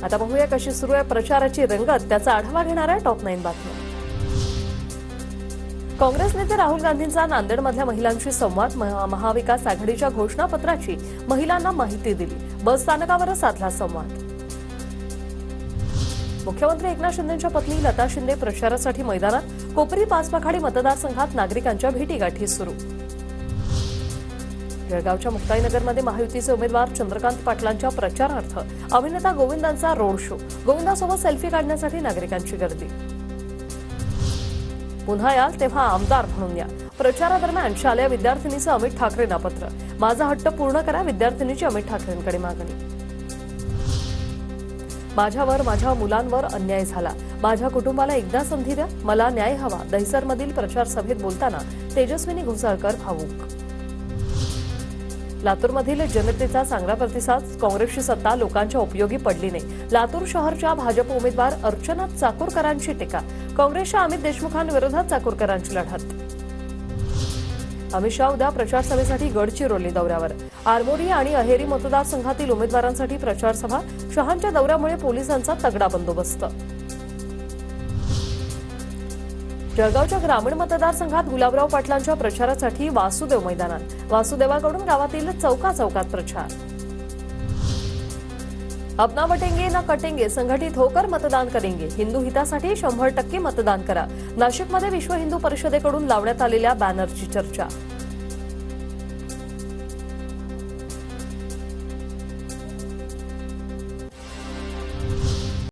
आता बघूया कशी सुरू आहे प्रचाराची रंगत, त्याचा आढावा घेणार आहे टॉप 9 बातमी। काँग्रेस नेते राहुल गांधींचा नांदेडमधल्या महिलांशी संवाद, महाविकास आघाडीच्या घोषणापत्राची महिलांना माहिती दिली, बस स्थानकावर साधला संवाद। मुख्यमंत्री एकनाथ शिंदेंच्या पत्नी लता शिंदे प्रचारासाठी मैदानात, कोपरी पाचपखाडी मतदारसंघात नागरिकांच्या भेटीगाठी सुरू। जळगावच्या मुक्ताईनगरमध्ये महायुतीचे उमेदवार चंद्रकांत पाटलांच्या प्रचारार्थ अभिनेता गोविंदांचा रोड शो, गोविंदासोबत सेल्फी काढण्यासाठी नागरिकांची गर्दी। पुन्हा याल तेव्हा आमदार म्हणून या, प्रचारादरम्यान शालेय विद्यार्थिनीचं अमित ठाकरेंना पत्र, माझा हट्ट पूर्ण करा, विद्यार्थिनीची अमित ठाकरेंकडे मागणी। माझ्यावर, माझ्या मुलांवर अन्याय झाला, माझ्या कुटुंबाला एकदा संधी द्या, मला न्याय हवा, दहिसरमधील प्रचार सभेत बोलताना तेजस्विनी घोसाळकर भावूक। लातूरमधील जनतेचा चांगला प्रतिसाद, काँग्रेसची सत्ता लोकांच्या उपयोगी पडली नाही, लातूर शहरच्या भाजप उमेदवार अर्चना चाकूरकरांची टीका, काँग्रेसच्या अमित देशमुखांविरोधात चाकूरकरांची लढत। अमित शहा उद्या प्रचार सभेसाठी गडचिरोली दौऱ्यावर, आरमोरी आणि अहेरी मतदारसंघातील उमेदवारांसाठी प्रचार सभा, शहांच्या दौऱ्यामुळे पोलिसांचा तगडा बंदोबस्त। जळगावच्या ग्रामीण मतदारसंघात गुलाबराव पाटलांच्या प्रचारासाठी वासुदेव मैदानात, वासुदेवाकडून गावातील चौकाचौकात प्रचार। अपना बटेंगे ना कटेंगे, संघटित होकर मतदान करेंगे, हिंदू हितासाठी 100% मतदान करा, नाशिकमध्ये विश्व हिंदू परिषदेकडून लावण्यात आलेल्या बॅनरची चर्चा।